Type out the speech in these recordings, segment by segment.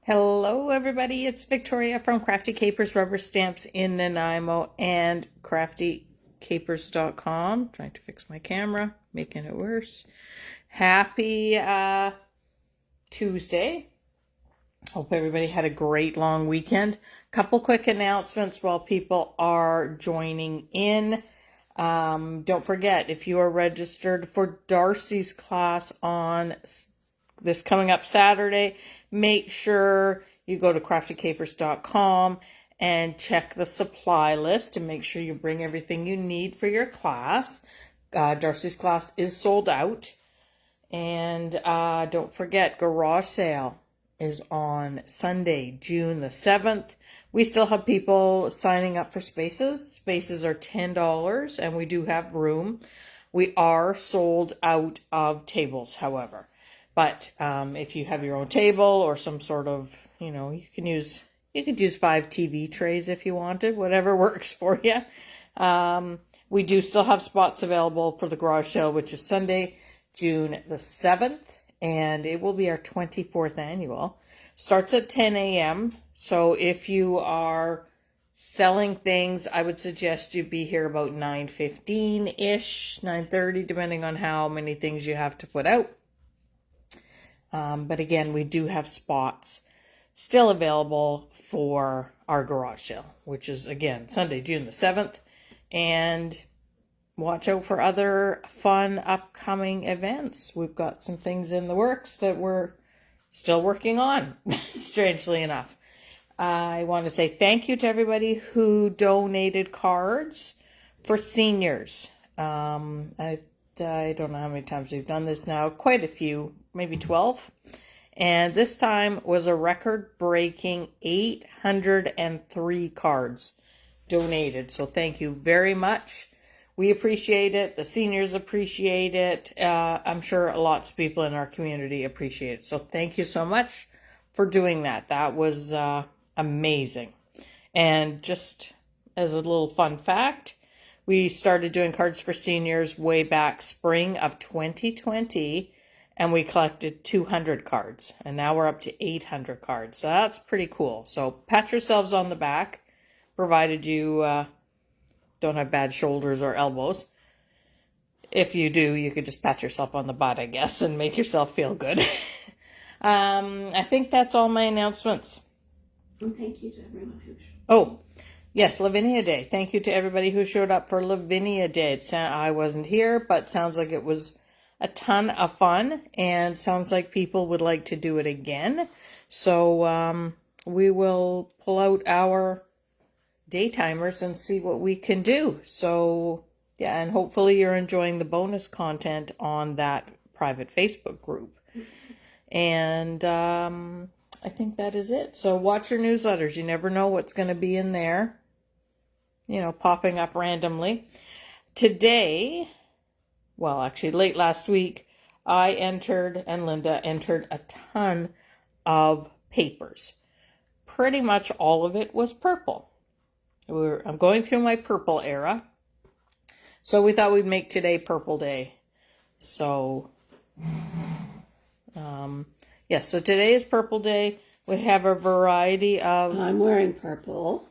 Hello, everybody. It's Victoria from Crafty Capers Rubber Stamps in Nanaimo and craftycapers.com. Trying to fix my camera, making it worse. Happy Tuesday. Hope everybody had a great long weekend. Couple quick announcements while people are joining in. Don't forget, if you are registered for Darcy's class on this coming up Saturday, make sure you go to craftycapers.com and check the supply list and make sure you bring everything you need for your class. Darcy's class is sold out. And don't forget, garage sale is on Sunday, June the 7th. We still have people signing up for spaces. Spaces are $10 and we do have room. We are sold out of tables, however. But if you have your own table or some sort of, you could use 5 TV trays if you wanted, whatever works for you. We do still have spots available for the garage sale, which is Sunday, June the 7th, and it will be our 24th annual. Starts at 10 a.m. So if you are selling things, I would suggest you be here about 9:15-ish, 9:30, depending on how many things you have to put out. But again, we do have spots still available for our garage sale, which is, again, Sunday, June the 7th. And watch out for other fun upcoming events. We've got some things in the works that we're still working on, strangely enough. I want to say thank you to everybody who donated cards for seniors. I don't know how many times we've done this now. Quite a few, maybe 12. And this time was a record-breaking 803 cards donated. So thank you very much. We appreciate it. The seniors appreciate it. I'm sure lots of people in our community appreciate it. So thank you so much for doing that. That was amazing. And just as a little fun fact, we started doing cards for seniors way back spring of 2020, and we collected 200 cards. And now we're up to 800 cards. So that's pretty cool. So pat yourselves on the back, provided you don't have bad shoulders or elbows. If you do, you could just pat yourself on the butt, I guess, and make yourself feel good. I think that's all my announcements. And thank you to everyone who Oh, yes, Lavinia Day. Thank you to everybody who showed up for Lavinia Day. I wasn't here, but sounds like it was a ton of fun, and sounds like people would like to do it again. So we will pull out our daytimers and see what we can do. So yeah, and hopefully you're enjoying the bonus content on that private Facebook group. And I think that is it. So watch your newsletters. You never know what's going to be in there, popping up randomly. Today, well, actually late last week, I entered and Linda entered a ton of papers. Pretty much all of it was purple. I'm going through my purple era. So we thought we'd make today Purple Day. So, so today is Purple Day. We have a variety of... I'm wearing purple.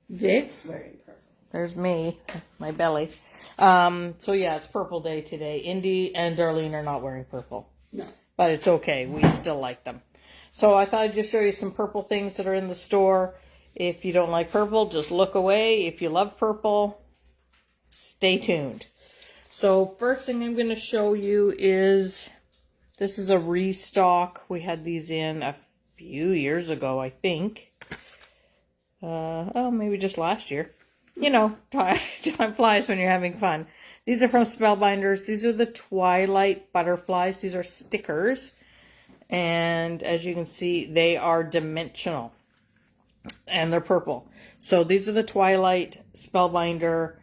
Vic's wearing purple. There's me, my belly. It's Purple Day today. Indy and Darlene are not wearing purple. No. But it's okay. We still like them. So I thought I'd just show you some purple things that are in the store. If you don't like purple, just look away. If you love purple, stay tuned. So first thing I'm going to show you is, this is a restock. We had these in a few years ago, I think. Maybe just last year. Time flies when you're having fun. These are from Spellbinders. These are the Twilight Butterflies. These are stickers. And as you can see, they are dimensional. And they're purple. So these are the Twilight Spellbinder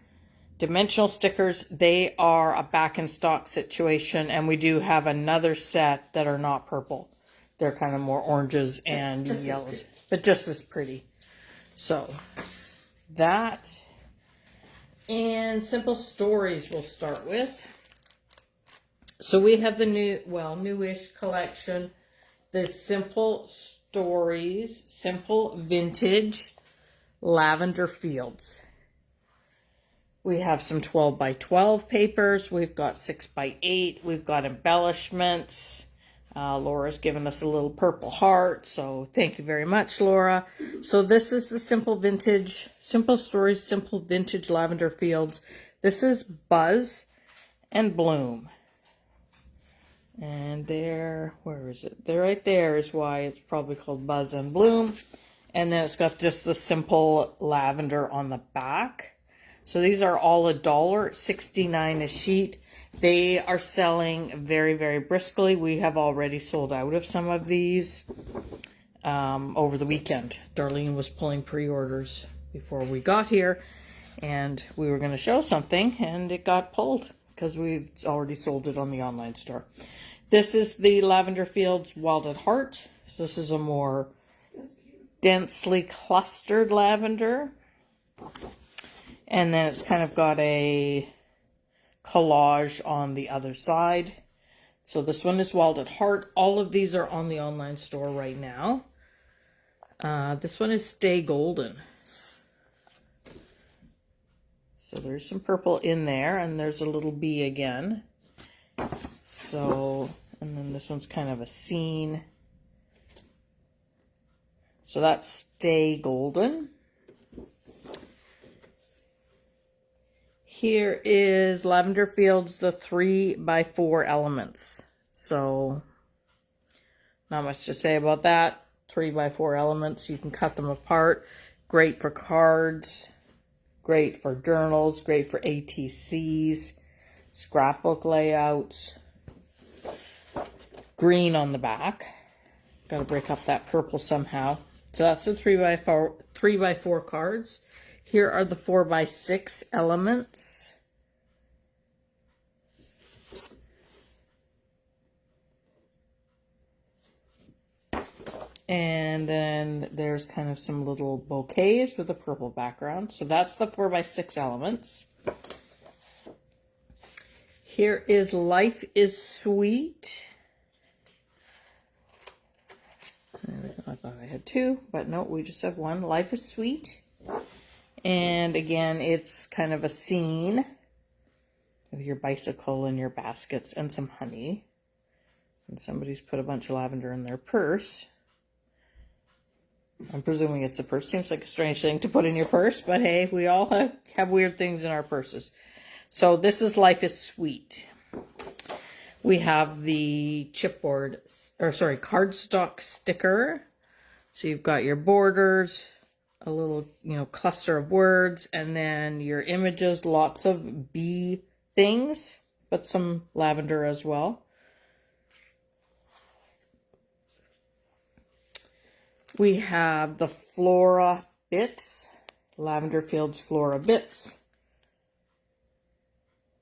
dimensional stickers. They are a back in stock situation, and we do have another set that are not purple. They're kind of more oranges and yellows, but just as pretty. So that and Simple Stories we'll start with. So we have the newish collection the Simple Stories, Simple Vintage Lavender Fields. We have some 12 by 12 papers. We've got 6 by 8. We've got embellishments. Laura's given us a little purple heart, so thank you very much, Laura. So this is the Simple Stories, Simple Vintage Lavender Fields. This is Buzz and Bloom. And there, where is it? There, right there is why it's probably called Buzz and Bloom. And then it's got just the simple lavender on the back. So these are all $1.69 a sheet. They are selling very, very briskly. We have already sold out of some of these over the weekend. Darlene was pulling pre-orders before we got here, and we were going to show something, and it got pulled because we've already sold it on the online store. This is the Lavender Fields Wild at Heart. So this is a more densely clustered lavender. And then it's kind of got a collage on the other side. So this one is Wild at Heart. All of these are on the online store right now. This one is Stay Golden. So there's some purple in there, and there's a little bee again. So, and then this one's kind of a scene. So that's Stay Golden. Here is Lavender Fields, the 3 by 4 elements. So, not much to say about that. 3 by 4 elements. You can cut them apart. Great for cards. Great for journals. Great for ATCs. Scrapbook layouts. Green on the back. Got to break up that purple somehow. So that's the 3 by 4 cards. Here are the 4 by 6 elements. And then there's kind of some little bouquets with a purple background. So that's the 4 by 6 elements. Here is Life is Sweet. I thought I had 2, but no, we just have 1. Life is Sweet. And again, it's kind of a scene with your bicycle and your baskets and some honey. And somebody's put a bunch of lavender in their purse. I'm presuming it's a purse. Seems like a strange thing to put in your purse, but hey, we all have weird things in our purses. So this is Life is Sweet. We have the cardstock sticker. So you've got your borders, a little, cluster of words, and then your images, lots of bee things, but some lavender as well. We have the Flora Bits, Lavender Fields Flora Bits.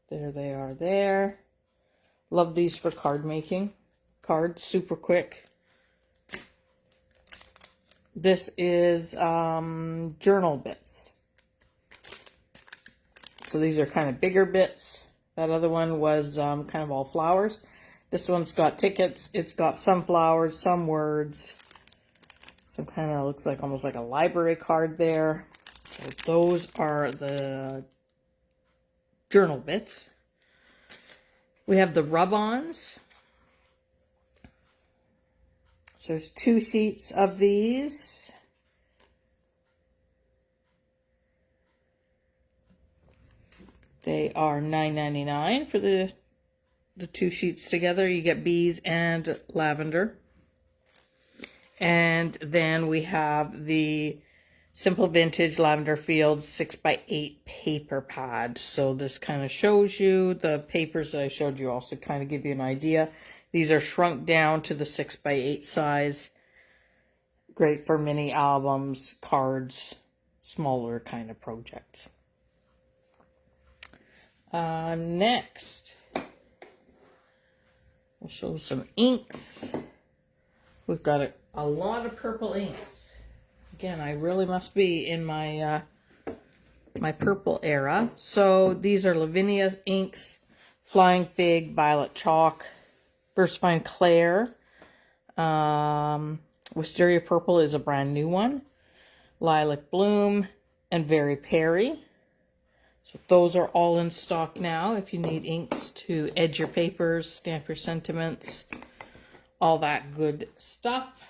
There they are there. Love these for card making. Cards, super quick. This is journal bits. So these are kind of bigger bits. That other one was kind of all flowers. This one's got tickets. It's got some flowers, some words. Some kind of looks like almost like a library card there. So those are the journal bits. We have the rub-ons. So there's 2 sheets of these. They are $9.99 for the 2 sheets together. You get bees and lavender. And then we have the Simple Vintage Lavender Fields 6 by 8 paper pad. So this kind of shows you the papers that I showed you also kind of give you an idea. These are shrunk down to the 6 by 8 size. Great for mini albums, cards, smaller kind of projects. Next, I'll show some inks. We've got a lot of purple inks. Again, I really must be in my my purple era. So these are Lavinia inks, Flying Fig, Violet Chalk, Versafine Claire, Wisteria Purple is a brand new one. Lilac Bloom and Very Perry. So those are all in stock now if you need inks to edge your papers, stamp your sentiments, all that good stuff.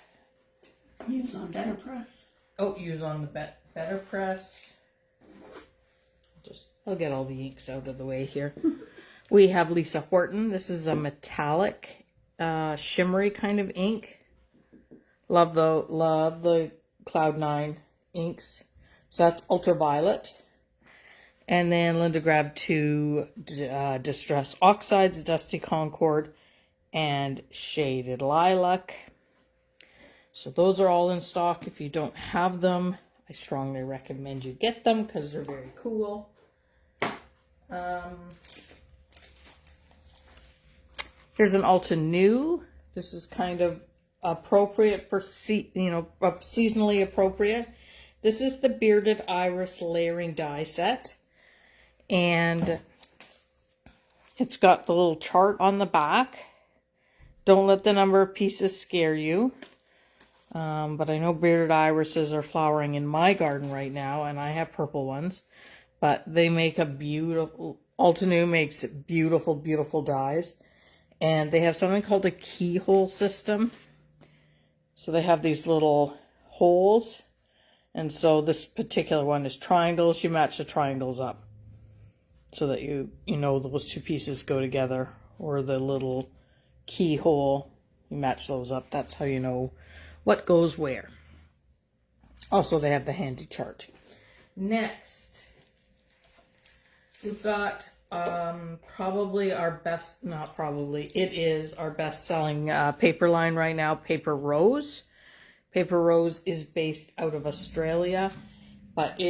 Use on Better Press. Oh, use on the Better Press. I'll get all the inks out of the way here. We have Lisa Horton. This is a metallic, shimmery kind of ink. Love the Cloud9 inks. So that's ultraviolet. And then Linda grabbed two Distress Oxides, Dusty Concord, and Shaded Lilac. So those are all in stock. If you don't have them, I strongly recommend you get them because they're very cool. Here's an Ulta New. This is kind of appropriate for seasonally appropriate. This is the Bearded Iris layering die set, and it's got the little chart on the back. Don't let the number of pieces scare you. But I know bearded irises are flowering in my garden right now, and I have purple ones. But they make a beautiful, Ulta New makes beautiful, beautiful dies. And they have something called a keyhole system. So they have these little holes. And so this particular one is triangles. You match the triangles up so that you know those two pieces go together. Or the little keyhole, you match those up. That's how you know what goes where. Also, they have the handy chart. Next, we've got probably our best, not probably, it is our best selling paper line right now, Paper Rose. Paper Rose is based out of Australia, but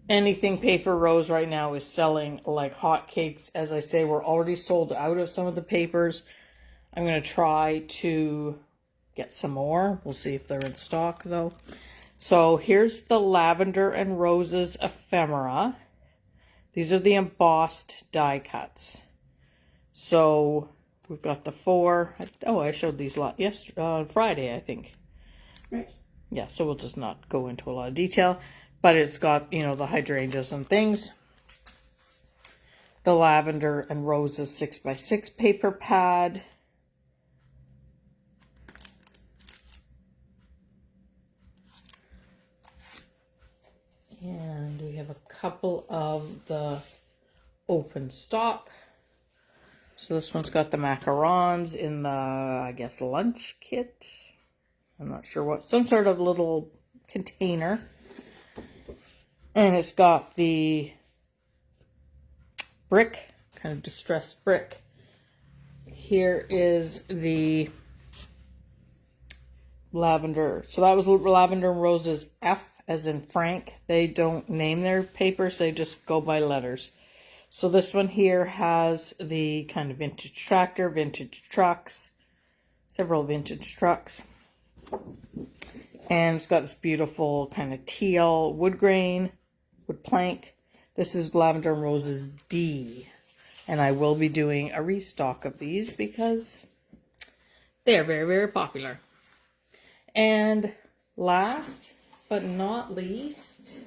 anything Paper Rose right now is selling like hotcakes. As I say, we're already sold out of some of the papers. I'm going to try to get some more. We'll see if they're in stock though. So here's the Lavender and Roses ephemera. These are the embossed die cuts. So we've got the 4. Oh, I showed these yesterday, on Friday, I think. Right. Yeah, so we'll just not go into a lot of detail. But it's got, the hydrangeas and things. The Lavender and Roses 6x6 paper pad. And we have a couple of the open stock. So this one's got the macarons in the, I guess, lunch kit. I'm not sure what, some sort of little container. And it's got the brick, kind of distressed brick. Here is the lavender. So that was Lavender and Roses F as in Frank. They don't name their papers, they just go by letters. So this one here has the kind of vintage tractor, vintage trucks, several vintage trucks. And it's got this beautiful kind of teal wood grain, wood plank. This is Lavender and Roses D. And I will be doing a restock of these because they're very, very popular. And last but not least,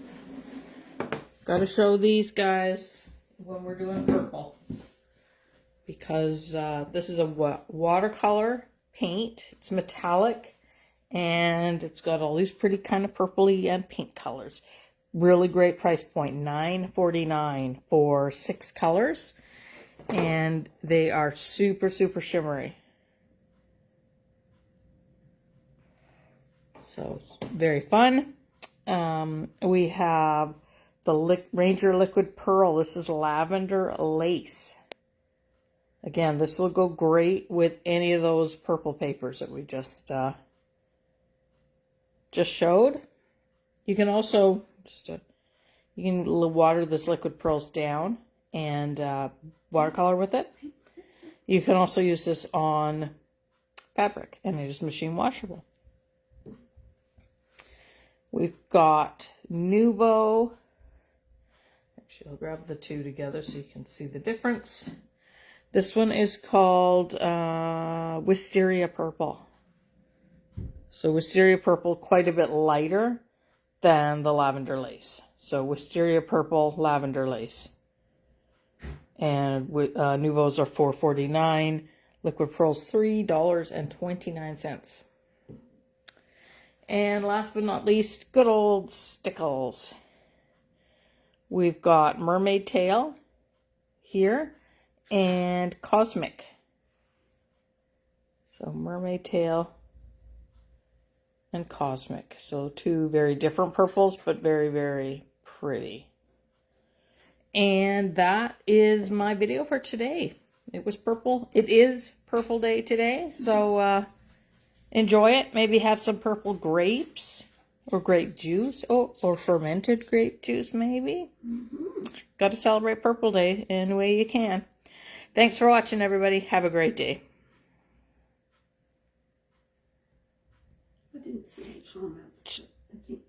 got to show these guys when we're doing purple. Because this is a watercolor paint. It's metallic. And it's got all these pretty kind of purpley and pink colors. Really great price point. $9.49 for 6 colors. And they are super, super shimmery. So it's very fun. We have the Ranger Liquid Pearl. This is lavender lace. Again, this will go great with any of those purple papers that we just showed. You can also you can water this liquid pearls down and watercolor with it. You can also use this on fabric, and it is machine washable. We've got Nuvo. Actually, I'll grab the two together so you can see the difference. This one is called Wisteria Purple. So Wisteria Purple, quite a bit lighter than the Lavender Lace. So Wisteria Purple, Lavender Lace. And Nouveaus are $4.49. Liquid Pearls, $3.29. And last but not least, good old Stickles. We've got Mermaid Tail here and Cosmic. So Mermaid Tail and Cosmic. So two very different purples, but very, very pretty. And that is my video for today. It was purple. It is Purple Day today. So enjoy it. Maybe have some purple grapes or grape juice. Oh, or fermented grape juice maybe. Got to celebrate Purple Day any way you can. Thanks for watching, everybody. Have a great day. I didn't see any comments. I think